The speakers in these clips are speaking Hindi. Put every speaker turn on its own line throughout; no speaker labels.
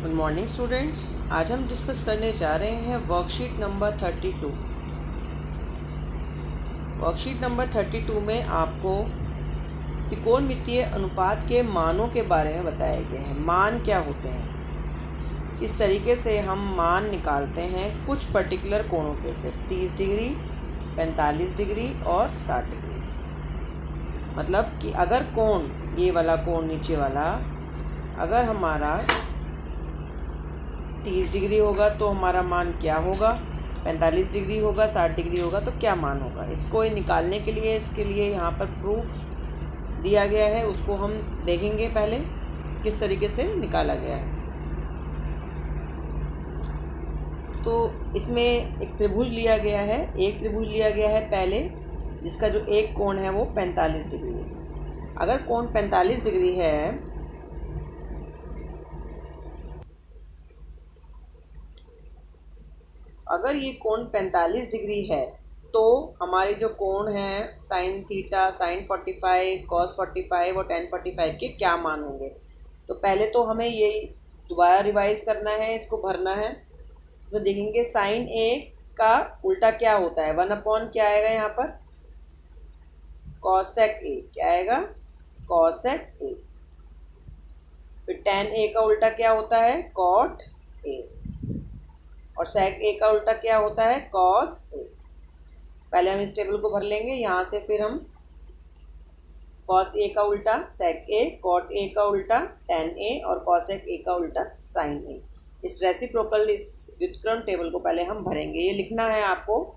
Good morning students. आज हम डिस्कस करने जा रहे हैं वर्कशीट नंबर 32। वर्कशीट नंबर 32 में आपको त्रिकोणमितीय अनुपात के मानों के बारे में बताया गया है। मान क्या होते हैं, किस तरीके से हम मान निकालते हैं कुछ पर्टिकुलर कोणों के, सिर्फ 30 डिग्री, 45 डिग्री और 60 डिग्री। मतलब कि अगर कोण, ये वाला कोण नीचे वाला, अगर हमारा 30 डिग्री होगा तो हमारा मान क्या होगा, 45 डिग्री होगा, 60 डिग्री होगा तो क्या मान होगा। इसको निकालने के लिए, इसके लिए यहाँ पर प्रूफ दिया गया है, उसको हम देखेंगे पहले किस तरीके से निकाला गया है। तो इसमें एक त्रिभुज लिया गया है, एक त्रिभुज लिया गया है पहले, जिसका जो एक कोण है वो 45 डिग्री है। अगर कोण 45 डिग्री है अगर ये कोण 45 डिग्री है तो हमारे जो कोण हैं साइन थीटा, साइन 45, कॉस 45 और टेन 45 के क्या मान होंगे। तो पहले तो हमें ये दोबारा रिवाइज करना है, इसको भरना है। तो देखेंगे साइन ए का उल्टा क्या होता है, 1/, क्या आएगा यहाँ पर, कॉसेक ए, क्या आएगा, कॉसेक ए। फिर टेन ए का उल्टा क्या होता है, कॉट ए। और सेक ए का उल्टा क्या होता है, कॉस ए। पहले हम इस टेबल को भर लेंगे यहाँ से, फिर हम कॉस ए का उल्टा सेक ए, कॉट ए का उल्टा टेन ए और कॉसेक ए का उल्टा साइन ए। इस रेसिप्रोकल, इस व्युत्क्रम टेबल को पहले हम भरेंगे। ये लिखना है आपको।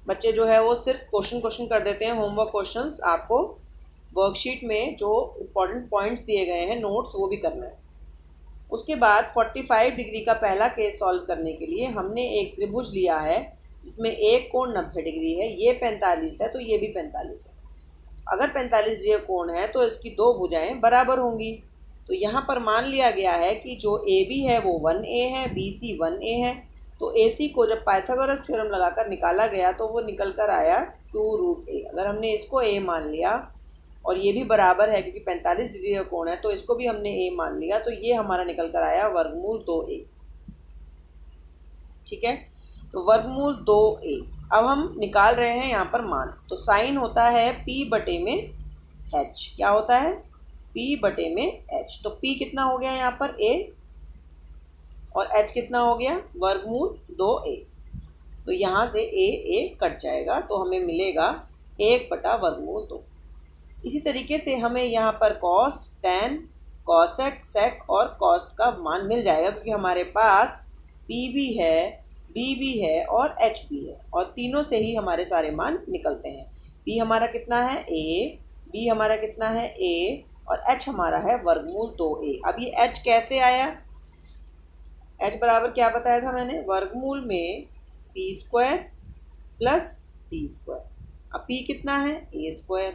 बच्चे जो है वो सिर्फ क्वेश्चन कर देते हैं, होमवर्क क्वेश्चंस। आपको वर्कशीट में जो इम्पोर्टेंट पॉइंट्स दिए गए हैं, नोट्स, वो भी करना है। उसके बाद 45 डिग्री का पहला केस सॉल्व करने के लिए हमने एक त्रिभुज लिया है जिसमें एक कोण 90 डिग्री है, ये 45 है तो ये भी 45 है। अगर 45 डिग्री कोण है तो इसकी दो भुजाएं बराबर होंगी। तो यहाँ पर मान लिया गया है कि जो ए बी है वो 1a है, बी सी 1a है। तो ए सी को जब पाइथागोरस थ्योरम लगाकर निकाला गया तो वो निकल कर आया 2√a। अगर हमने इसको a मान लिया और ये भी बराबर है क्योंकि 45 डिग्री का कोण है, तो इसको भी हमने a मान लिया, तो ये हमारा निकल कर आया वर्गमूल 2a। ठीक है, तो वर्गमूल 2a। अब हम निकाल रहे हैं यहाँ पर मान। तो साइन होता है p बटे में h। क्या होता है, p बटे में h। तो p कितना हो गया यहाँ पर, a, और h कितना हो गया, वर्गमूल 2a। तो यहाँ से a कट जाएगा तो हमें मिलेगा 1 बटा वर्गमूल 2। इसी तरीके से हमें यहाँ पर कॉस, टेन, कॉसेक, सेक और कॉस का मान मिल जाएगा क्योंकि हमारे पास p भी है, b भी है और h भी है, और तीनों से ही हमारे सारे मान निकलते हैं। p हमारा कितना है, a, b हमारा कितना है, a, और h हमारा है वर्गमूल 2a। अब ये h कैसे आया, h बराबर क्या बताया था मैंने, वर्गमूल में p² प्लस d²। अब p कितना है, a²,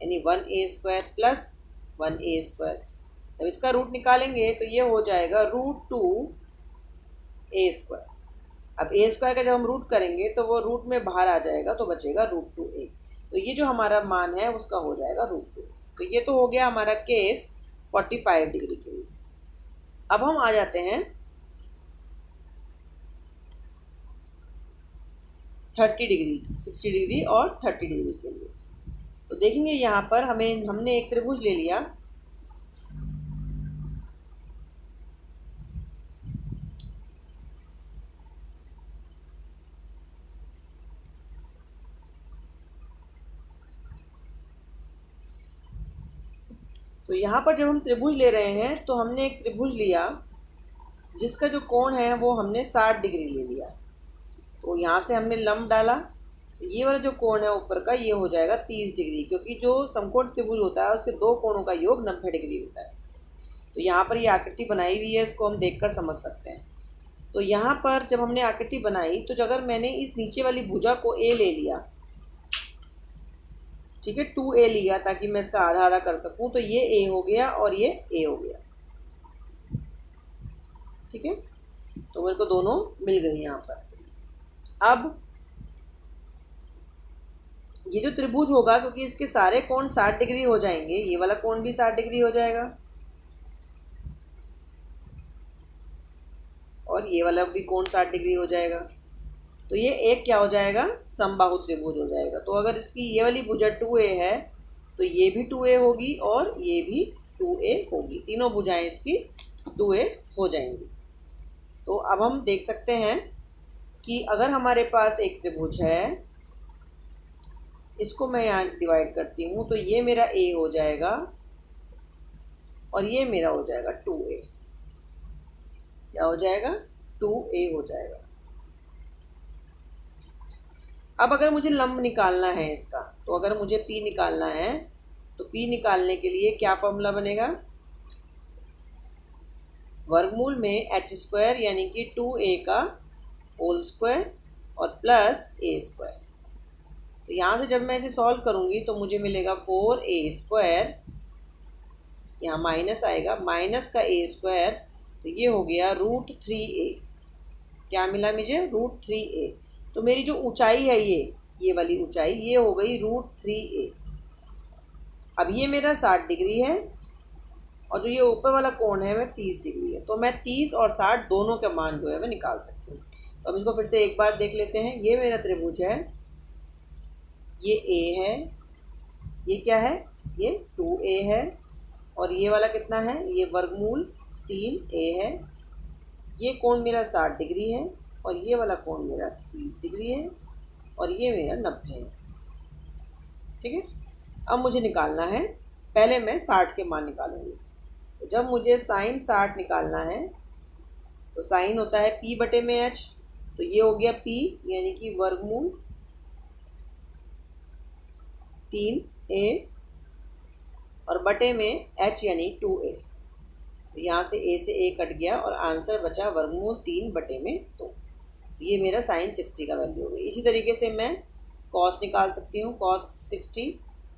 यानी 1a² प्लस 1a²। जब इसका रूट निकालेंगे तो ये हो जाएगा √2a²। अब a² का जब हम रूट करेंगे तो वो रूट में बाहर आ जाएगा तो बचेगा √2a। तो ये जो हमारा मान है उसका हो जाएगा √2। तो ये तो हो गया हमारा केस 45 डिग्री के लिए। अब हम आ जाते हैं 30 डिग्री, 60 डिग्री और 30 डिग्री के लिए। तो देखेंगे यहाँ पर हमने एक त्रिभुज ले लिया। तो यहाँ पर जब हम त्रिभुज ले रहे हैं तो हमने एक त्रिभुज लिया जिसका जो कोण है वो हमने 60 डिग्री ले लिया। तो यहाँ से हमने लंब डाला, ये वाला जो कोण है ऊपर का, ये हो जाएगा 30 डिग्री, क्योंकि जो समकोण त्रिभुज होता है उसके दो कोणों का योग 90 डिग्री होता है। तो यहाँ पर ये आकृति बनाई हुई है, इसको हम देखकर समझ सकते हैं। तो यहाँ पर जब हमने आकृति बनाई तो अगर मैंने इस नीचे वाली भुजा को a ले लिया, ठीक है, 2a लिया ताकि मैं इसका आधा आधा कर सकूं, तो ये a हो गया और ये a हो गया। ठीक है, तो मेरे को दोनों मिल गई यहाँ पर। अब ये जो त्रिभुज होगा, क्योंकि इसके सारे कोण 60 डिग्री हो जाएंगे, ये वाला कोण भी 60 डिग्री हो जाएगा। और ये वाला भी कोण 60 डिग्री हो जाएगा। तो ये एक क्या हो जाएगा, समबाहु त्रिभुज हो जाएगा। तो अगर इसकी ये वाली भुजा 2a है तो ये भी 2a होगी और ये भी 2a होगी, तीनों भुजाएं इसकी 2a हो जाएंगी। तो अब हम देख सकते हैं कि अगर हमारे पास एक त्रिभुज है, इसको मैं यहाँ डिवाइड करती हूँ, तो ये मेरा a हो जाएगा और ये मेरा हो जाएगा 2a। क्या हो जाएगा, 2a हो जाएगा। अब अगर मुझे लंब निकालना है इसका, तो अगर मुझे p निकालना है तो p निकालने के लिए क्या फॉर्मूला बनेगा, वर्गमूल में h² यानी कि 2a का होल स्क्वायर और प्लस a²। तो यहाँ से जब मैं इसे सॉल्व करूँगी तो मुझे मिलेगा 4a², यहाँ माइनस आएगा, माइनस का a², तो ये हो गया √3a। क्या मिला मुझे, √3a। तो मेरी जो ऊंचाई है ये वाली ऊंचाई, ये हो गई √3a। अब ये मेरा 60 डिग्री है और जो ये ऊपर वाला कोण है वह 30 डिग्री है। तो मैं 30 और 60 दोनों के मान जो है मैं निकाल सकती हूँ। तो अब इसको फिर से एक बार देख लेते हैं। ये मेरा त्रिभुज है, ये a है, ये क्या है, ये 2a है, और ये वाला कितना है, ये वर्गमूल 3a है। ये कोण मेरा 60 डिग्री है और ये वाला कोण मेरा 30 डिग्री है और ये मेरा 90 है। ठीक है, अब मुझे निकालना है, पहले मैं 60 के मान निकालूंगी। तो जब मुझे साइन 60 निकालना है तो साइन होता है p/h। तो ये हो गया p यानी कि वर्गमूल 3a और बटे में h यानी 2a। तो यहाँ से a से a कट गया और आंसर बचा वर्गमूल 3/2। ये मेरा साइन 60 का वैल्यू हो गई। इसी तरीके से मैं कॉस निकाल सकती हूँ। कॉस 60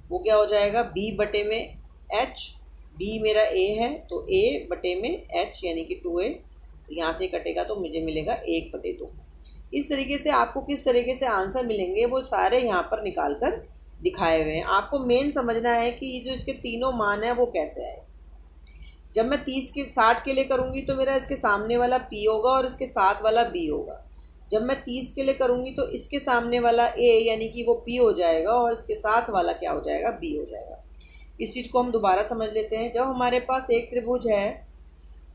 वो क्या हो जाएगा, b/h। b मेरा a है तो a/h यानी कि 2a। तो यहाँ से कटेगा तो मुझे मिलेगा 1/2। इस तरीके से आपको किस तरीके से आंसर मिलेंगे वो सारे यहाँ पर निकाल कर दिखाए हुए हैं। आपको मेन समझना है कि ये जो इसके तीनों मान है वो कैसे आए। जब मैं 60 के लिए करूँगी तो मेरा इसके सामने वाला p होगा और इसके साथ वाला b होगा। जब मैं 30 के लिए करूँगी तो इसके सामने वाला a यानी कि वो p हो जाएगा और इसके साथ वाला क्या हो जाएगा, b हो जाएगा। इस चीज़ को हम दोबारा समझ लेते हैं। जब हमारे पास एक त्रिभुज है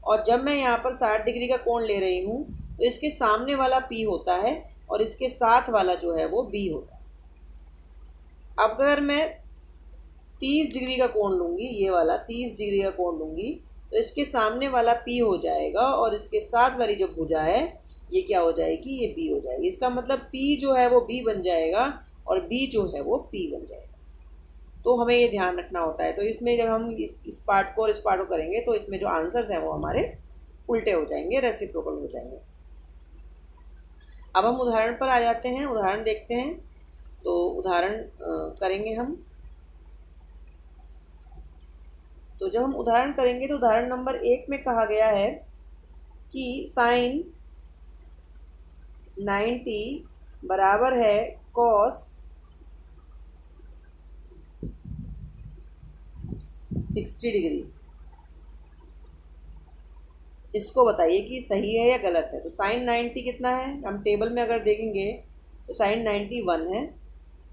और जब मैं यहाँ पर 60 डिग्री का कोण ले रही हूँ तो इसके सामने वाला p होता है और इसके साथ वाला जो है वो b होता है। अब अगर मैं 30 डिग्री का कोण लूँगी, ये वाला 30 डिग्री का कोण लूँगी, तो इसके सामने वाला p हो जाएगा और इसके साथ वाली जो भुजा है ये क्या हो जाएगी, ये b हो जाएगी। इसका मतलब p जो है वो b बन जाएगा और b जो है वो p बन जाएगा। तो हमें ये ध्यान रखना होता है। तो इसमें जब हम इस पार्ट को और इस पार्ट को करेंगे तो इसमें जो आंसर्स हैं वो हमारे उल्टे हो जाएंगे, रेसिप्रोकल हो जाएंगे। अब हम उदाहरण पर आ जाते हैं, उदाहरण देखते हैं। तो उदाहरण करेंगे हम। तो जब हम उदाहरण करेंगे तो उदाहरण नंबर 1 में कहा गया है कि साइन 90 बराबर है कॉस 60 डिग्री। इसको बताइए कि सही है या गलत है। तो साइन 90 कितना है, हम टेबल में अगर देखेंगे तो साइन 90 1 है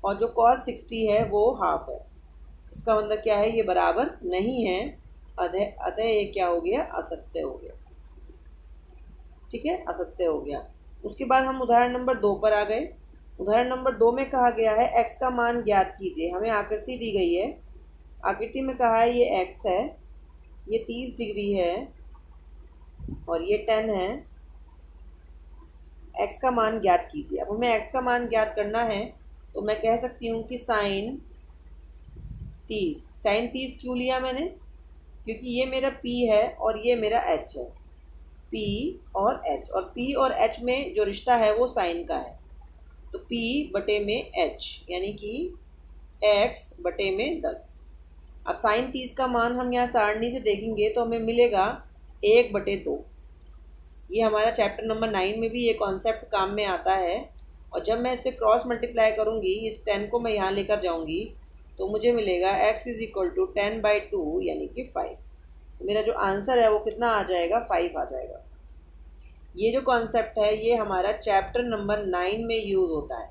और जो कॉस 60 है वो हाफ है। इसका मतलब क्या है, ये बराबर नहीं है, अतः ये क्या हो गया, असत्य हो गया। ठीक है, असत्य हो गया। उसके बाद हम उदाहरण नंबर 2 पर आ गए। उदाहरण नंबर 2 में कहा गया है x का मान ज्ञात कीजिए। हमें आकृति दी गई है, आकृति में कहा है ये x है, ये 30 डिग्री है और ये 10 है। x का मान ज्ञात कीजिए। अब हमें x का मान ज्ञात करना है तो मैं कह सकती हूँ कि साइन 30 क्यों लिया मैंने, क्योंकि ये मेरा p है और ये मेरा h है। p और h, और p और h में जो रिश्ता है वो साइन का है। तो p/h यानी कि x बटे में 10। अब साइन 30 का मान हम यहाँ सारणी से देखेंगे तो हमें मिलेगा 1/2। ये हमारा चैप्टर नंबर 9 में भी ये कॉन्सेप्ट काम में आता है। और जब मैं इससे क्रॉस मल्टीप्लाई करूँगी, इस 10 को मैं यहाँ लेकर जाऊँगी तो मुझे मिलेगा x = 10/2 यानी कि 5। मेरा जो आंसर है वो कितना आ जाएगा, 5 आ जाएगा। ये जो कॉन्सेप्ट है ये हमारा चैप्टर नंबर 9 में यूज़ होता है,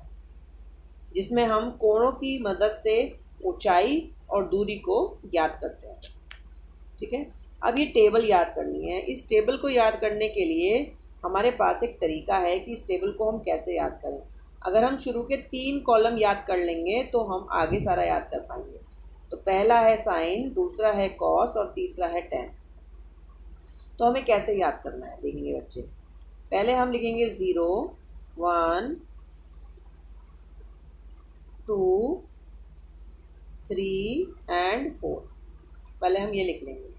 जिसमें हम कोणों की मदद से ऊंचाई और दूरी को ज्ञात करते हैं। ठीक है, अब ये टेबल याद करनी है। इस टेबल को याद करने के लिए हमारे पास एक तरीका है कि इस टेबल को हम कैसे याद करें। अगर हम शुरू के 3 कॉलम याद कर लेंगे तो हम आगे सारा याद कर पाएंगे। तो पहला है साइन, दूसरा है कॉस और तीसरा है टेन। तो हमें कैसे याद करना है देखेंगे बच्चे। पहले हम लिखेंगे 0, 1, 2, 3 एंड 4। पहले हम ये लिख लेंगे।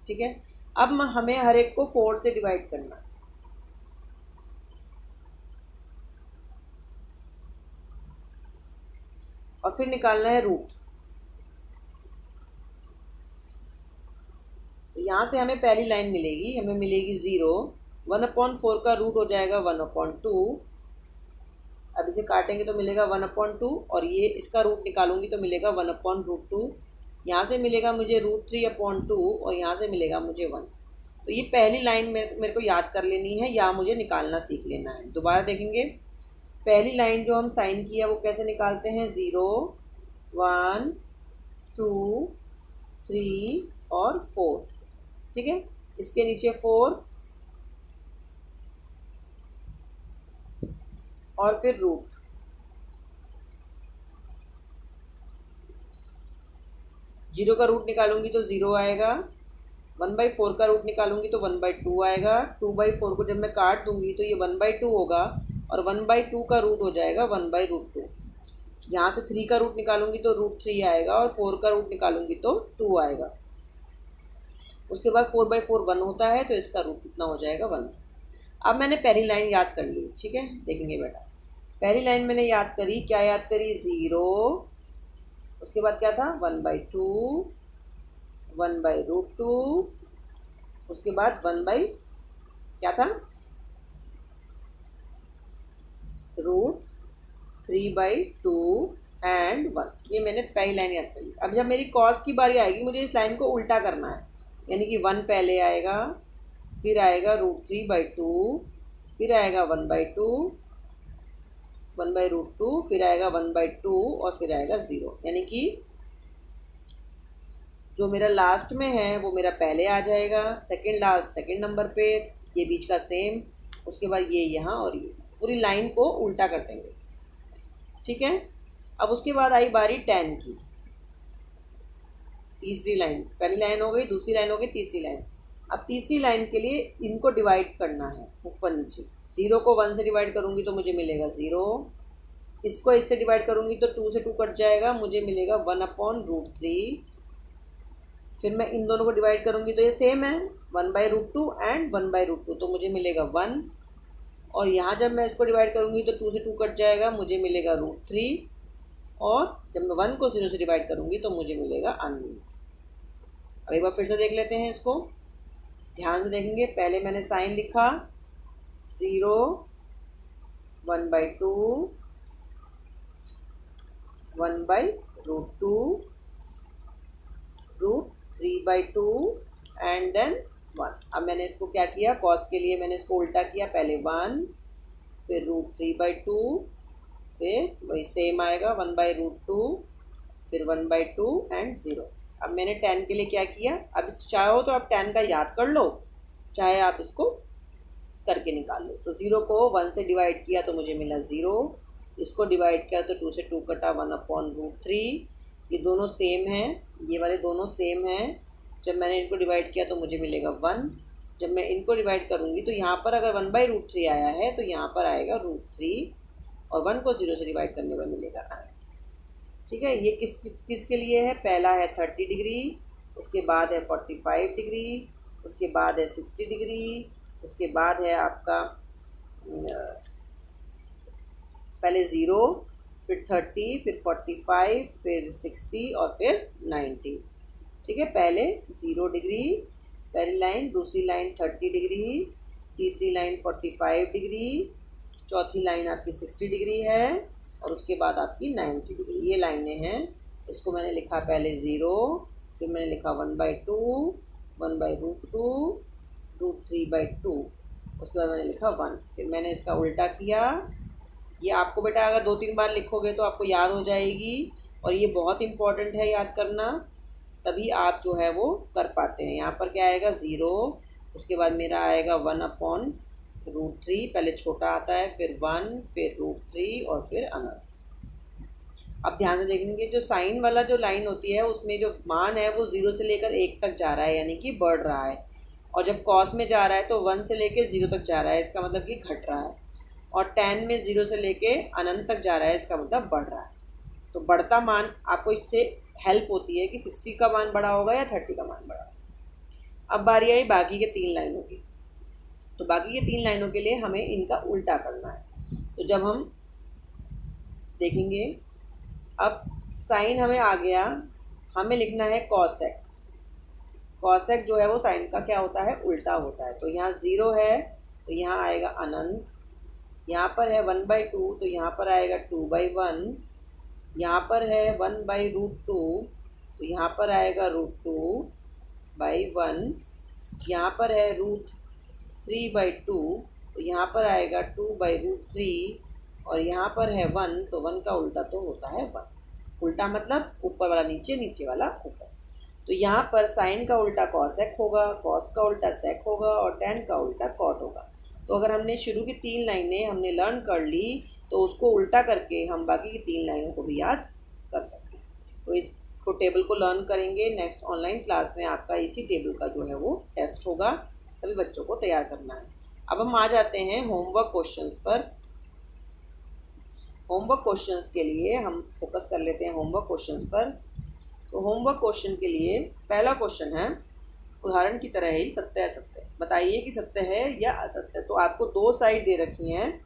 ठीक है, अब हमें हर एक को 4 से डिवाइड करना है। और फिर निकालना है रूट। तो यहाँ से हमें पहली लाइन मिलेगी, हमें मिलेगी 0, 1/4 का रूट हो जाएगा 1/2। अब इसे काटेंगे तो मिलेगा 1/2 और ये इसका रूट निकालूंगी तो मिलेगा 1/√2। यहाँ से मिलेगा मुझे √3/2 और यहाँ से मिलेगा मुझे 1। तो ये पहली लाइन मेरे को याद कर लेनी है या मुझे निकालना सीख लेना है। दोबारा देखेंगे, पहली लाइन जो हम साइन किया वो कैसे निकालते हैं, 0, 1, 2, 3 और 4। ठीक है, इसके नीचे 4 और फिर रूट। जीरो का रूट निकालूंगी तो 0 आएगा, 1/4 का रूट निकालूंगी तो 1/2 आएगा। 2/4 को जब मैं काट दूंगी तो ये 1/2 होगा और 1/2 का रूट हो जाएगा 1/√2। यहाँ से 3 का रूट निकालूंगी तो √3 आएगा और 4 का रूट निकालूंगी तो 2 आएगा। उसके बाद 4/4 1 होता है तो इसका रूट कितना हो जाएगा, 1। अब मैंने पहली लाइन याद कर ली। ठीक है, देखेंगे बेटा, पहली लाइन मैंने याद करी, क्या याद करी, 0, उसके बाद क्या था 1/2, 1/√2, उसके बाद 1/ क्या था √3/2 एंड 1। ये मैंने पहली लाइन याद करी। अब जब मेरी कॉस की बारी आएगी मुझे इस लाइन को उल्टा करना है, यानी कि 1 पहले आएगा, फिर आएगा √3/2, फिर आएगा 1/2, 1/√2, फिर आएगा 1/2 और फिर आएगा 0। यानी कि जो मेरा लास्ट में है वो मेरा पहले आ जाएगा, सेकंड लास्ट सेकंड नंबर पे, ये बीच का सेम, उसके बाद ये यहाँ और ये, पूरी लाइन को उल्टा कर देंगे। ठीक है, अब उसके बाद आई बारी 10 की। तीसरी लाइन, पहली लाइन हो गई, दूसरी लाइन हो गई, तीसरी लाइन। अब तीसरी लाइन के लिए इनको डिवाइड करना है ऊपर नीचे। 0 को 1 से डिवाइड करूँगी तो मुझे मिलेगा 0, इसको इससे डिवाइड करूँगी तो 2 से 2 कट जाएगा, मुझे मिलेगा 1/√3। फिर मैं इन दोनों को डिवाइड करूँगी तो ये सेम है, 1/√2 एंड 1/√2, तो मुझे मिलेगा 1। और यहाँ जब मैं इसको डिवाइड करूँगी तो 2 से 2 कट जाएगा, मुझे मिलेगा √3। और जब मैं 1 को 0 से डिवाइड करूँगी तो मुझे मिलेगा अनरूट। अब एक बार फिर से देख लेते हैं इसको, ध्यान से देखेंगे। पहले मैंने साइन लिखा 0, 1/2, 1/√2, √3/2 एंड देन 1। अब मैंने इसको क्या किया, कॉस के लिए मैंने इसको उल्टा किया, पहले 1, फिर √3/2, फिर वही सेम आएगा 1/√2, फिर 1/2 एंड 0। अब मैंने 10 के लिए क्या किया, अब चाहो तो आप 10 का याद कर लो, चाहे आप इसको करके निकाल लो। तो 0 को 1 से डिवाइड किया तो मुझे मिला 0, इसको डिवाइड किया तो 2 से 2 कटा, 1/√3। ये दोनों सेम हैं, ये वाले दोनों सेम हैं। जब मैंने इनको डिवाइड किया तो मुझे मिलेगा 1। जब मैं इनको डिवाइड करूँगी तो यहाँ पर अगर 1/√3 आया है तो यहाँ पर आएगा √3 और 1 को 0 से डिवाइड करने पर मिलेगा 8। ठीक है, ये किस के लिए है, पहला है 30 डिग्री, उसके बाद है 45 डिग्री, उसके बाद है 60 डिग्री, उसके बाद है आपका पहले 0, फिर 30, फिर 45, फिर 60 और फिर 90। ठीक है, पहले 0 डिग्री पहली लाइन, दूसरी लाइन 30 डिग्री, तीसरी लाइन 45 डिग्री, चौथी लाइन आपकी 60 डिग्री है और उसके बाद आपकी 90 डिग्री। ये लाइनें हैं। इसको मैंने लिखा पहले 0, फिर मैंने लिखा 1/2, 1/√2, √3/2। उसके बाद मैंने लिखा 1, फिर मैंने इसका उल्टा किया। ये आपको बेटा अगर 2-3 बार लिखोगे तो आपको याद हो जाएगी, और ये बहुत इम्पॉर्टेंट है याद करना, तभी आप जो है वो कर पाते हैं। यहाँ पर क्या आएगा 0, उसके बाद मेरा आएगा 1/√3, पहले छोटा आता है, फिर 1, फिर √3 और फिर अनंत। अब ध्यान से देखेंगे, जो साइन वाला जो लाइन होती है उसमें जो मान है वो 0 से लेकर 1 तक जा रहा है, यानी कि बढ़ रहा है। और जब कॉस में जा रहा है तो 1 से लेकर 0 तक जा रहा है, इसका मतलब कि घट रहा है। और tan में 0 से लेके अनंत तक जा रहा है, इसका मतलब बढ़ रहा है। तो बढ़ता मान आपको इससे हेल्प होती है कि 60 का मान बड़ा होगा या 30 का मान बड़ा होगा। अब बारी आई बाकी के 3 लाइनों की। तो बाकी के 3 लाइनों के लिए हमें इनका उल्टा करना है। तो जब हम देखेंगे, अब साइन हमें आ गया, हमें लिखना है कॉसेक। कॉसेक जो है वो साइन का क्या होता है, उल्टा होता है। तो यहाँ 0 है तो यहाँ आएगा अनंत, यहाँ पर है 1/2 तो यहाँ पर आएगा 2/1, यहाँ पर है 1/√2 तो यहाँ पर आएगा √2/1, यहाँ पर है √3/2 तो यहाँ पर आएगा 2/√3, और यहाँ पर है 1 तो 1 का उल्टा तो होता है 1। उल्टा मतलब ऊपर वाला नीचे, नीचे वाला ऊपर। तो यहाँ पर साइन का उल्टा कॉसेक होगा, कॉस का उल्टा सेक होगा, और tan का उल्टा कॉट होगा। तो अगर हमने शुरू की 3 लाइनें हमने लर्न कर ली तो उसको उल्टा करके हम बाकी की 3 लाइनों को भी याद कर सकते हैं। तो इसको टेबल को लर्न करेंगे। नेक्स्ट ऑनलाइन क्लास में आपका इसी टेबल का जो है वो टेस्ट होगा, सभी बच्चों को तैयार करना है। अब हम आ जाते हैं होमवर्क क्वेश्चंस पर। होमवर्क क्वेश्चंस के लिए हम फोकस कर लेते हैं होमवर्क क्वेश्चंस पर। तो होमवर्क क्वेश्चन के लिए पहला क्वेश्चन है, उदाहरण की तरह ही सत्य असत्य, बताइए कि सत्य है या असत्य। तो आपको 2 साइड दे रखी हैं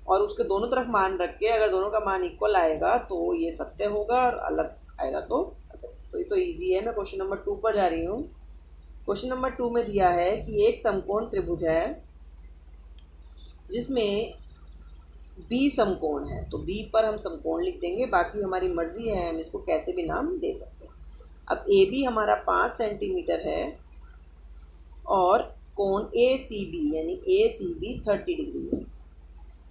और उसके दोनों तरफ मान रख के अगर दोनों का मान इक्वल आएगा तो ये सत्य होगा, और अलग आएगा तो असत्य। तो ये तो ईजी है। मैं क्वेश्चन नंबर 2 पर जा रही हूँ। क्वेश्चन नंबर 2 में दिया है कि एक समकोण त्रिभुज है जिसमें बी समकोण है। तो बी पर हम समकोण लिख देंगे, बाकी हमारी मर्जी है, हम इसको कैसे भी नाम दे सकते हैं। अब ए बी हमारा 5 सेंटीमीटर है और कोण ए सी बी यानी ए सी बी 30 डिग्री है।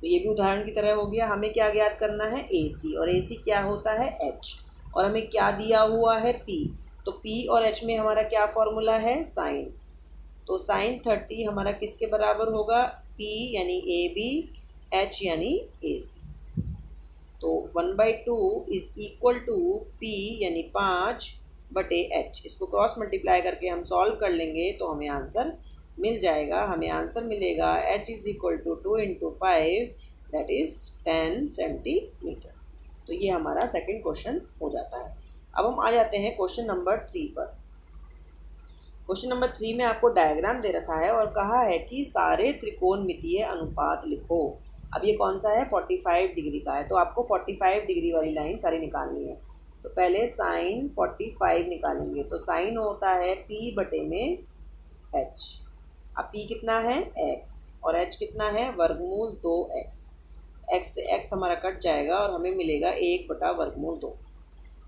तो ये भी उदाहरण की तरह हो गया। हमें क्या ज्ञात करना है, ए सी, और ए सी क्या होता है एच, और हमें क्या दिया हुआ है पी। तो पी और एच में हमारा क्या फॉर्मूला है, साइन। तो साइन 30 हमारा किसके बराबर होगा, पी यानी ए बी, एच यानी ए सी। तो 1/2 इज इक्वल टू पी यानी 5/h। इसको क्रॉस मल्टीप्लाई करके हम सॉल्व कर लेंगे तो हमें आंसर मिल जाएगा। हमें आंसर मिलेगा h is equal to 2 × 5 that is 10 centimeter. तो ये हमारा सेकंड क्वेश्चन हो जाता है। अब हम आ जाते हैं क्वेश्चन नंबर 3 पर। क्वेश्चन नंबर 3 में आपको डायग्राम दे रखा है और कहा है कि सारे त्रिकोणमितीय अनुपात लिखो। अब ये कौन सा है, 45 डिग्री का है। तो आपको 45 डिग्री वाली लाइन सारी निकालनी है। तो पहले साइन 45 निकालेंगे। तो साइन होता है p/h। अब p कितना है x और h कितना है वर्गमूल 2x। x से x हमारा कट जाएगा और हमें मिलेगा 1/वर्गमूल 2।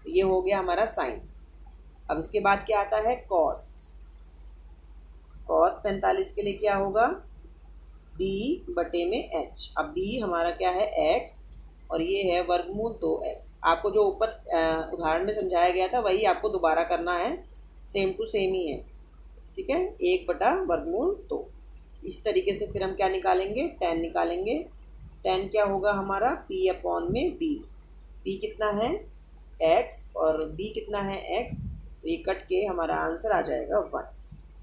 तो ये हो गया हमारा साइन। अब इसके बाद क्या आता है कॉस। कॉस 45 के लिए क्या होगा, b/h। अब b हमारा क्या है x और ये है वर्गमूल 2x। आपको जो ऊपर उदाहरण में समझाया गया था वही आपको दोबारा करना है, सेम टू सेम ही है, ठीक है। 1/वर्गमूल 2। इस तरीके से फिर हम क्या निकालेंगे, tan निकालेंगे। tan क्या होगा हमारा p/b। p कितना है x और b कितना है x। तो ये कट के हमारा आंसर आ जाएगा 1।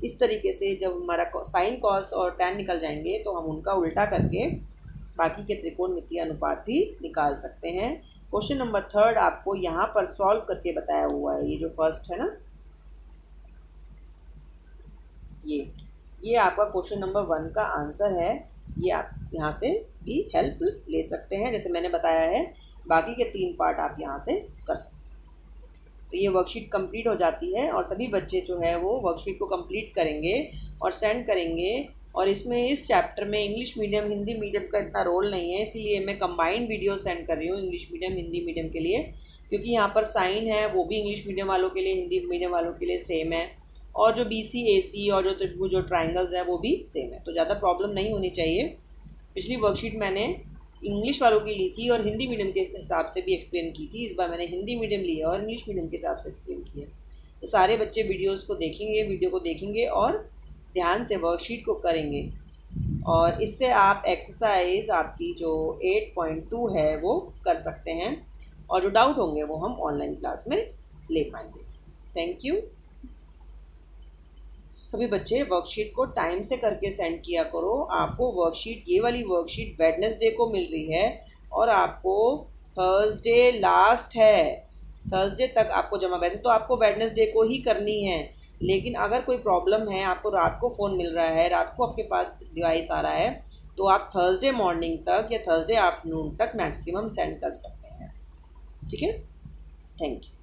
इस तरीके से जब हमारा साइन कॉस और tan निकल जाएंगे तो हम उनका उल्टा करके बाकी के त्रिकोणमितीय अनुपात भी निकाल सकते हैं। क्वेश्चन नंबर 3 आपको यहाँ पर सॉल्व करके बताया हुआ है। ये जो फर्स्ट है ना, ये आपका क्वेश्चन नंबर 1 का आंसर है। ये आप यहाँ से भी हेल्प ले सकते हैं, जैसे मैंने बताया है। बाकी के 3 पार्ट आप यहाँ से कर सकते हैं। तो ये वर्कशीट कंप्लीट हो जाती है और सभी बच्चे जो है वो वर्कशीट को कंप्लीट करेंगे और सेंड करेंगे। और इसमें इस चैप्टर में इंग्लिश मीडियम हिंदी मीडियम का इतना रोल नहीं है, इसीलिए मैं कंबाइंड वीडियो सेंड कर रही हूँ इंग्लिश मीडियम हिंदी मीडियम के लिए, क्योंकि यहाँ पर साइन है वो भी इंग्लिश मीडियम वालों के लिए हिंदी मीडियम वालों के लिए सेम है। और जो BC AC और जो ट्राइंगल्स है वो भी सेम है, तो ज़्यादा प्रॉब्लम नहीं होनी चाहिए। पिछली वर्कशीट मैंने इंग्लिश वालों की ली थी और हिंदी मीडियम के हिसाब से भी एक्सप्लेन की थी। इस बार मैंने हिंदी मीडियम लिया और इंग्लिश मीडियम के हिसाब से एक्सप्लेन किया। तो सारे बच्चे वीडियो को देखेंगे और ध्यान से वर्कशीट को करेंगे, और इससे आप एक्सरसाइज आपकी जो 8.2 है वो कर सकते हैं, और जो डाउट होंगे वो हम ऑनलाइन क्लास में ले पाएंगे। Thank you. सभी बच्चे वर्कशीट को टाइम से करके सेंड किया करो। आपको वर्कशीट, ये वाली वर्कशीट वेडनेसडे को मिल रही है और आपको थर्सडे लास्ट है, थर्सडे तक आपको जमा। वैसे तो आपको वेडनेसडे को ही करनी है, लेकिन अगर कोई प्रॉब्लम है, आपको रात को फ़ोन मिल रहा है, रात को आपके पास डिवाइस आ रहा है, तो आप थर्सडे मॉर्निंग तक या थर्सडे आफ्टरनून तक मैक्सिमम सेंड कर सकते हैं। ठीक है, थैंक यू।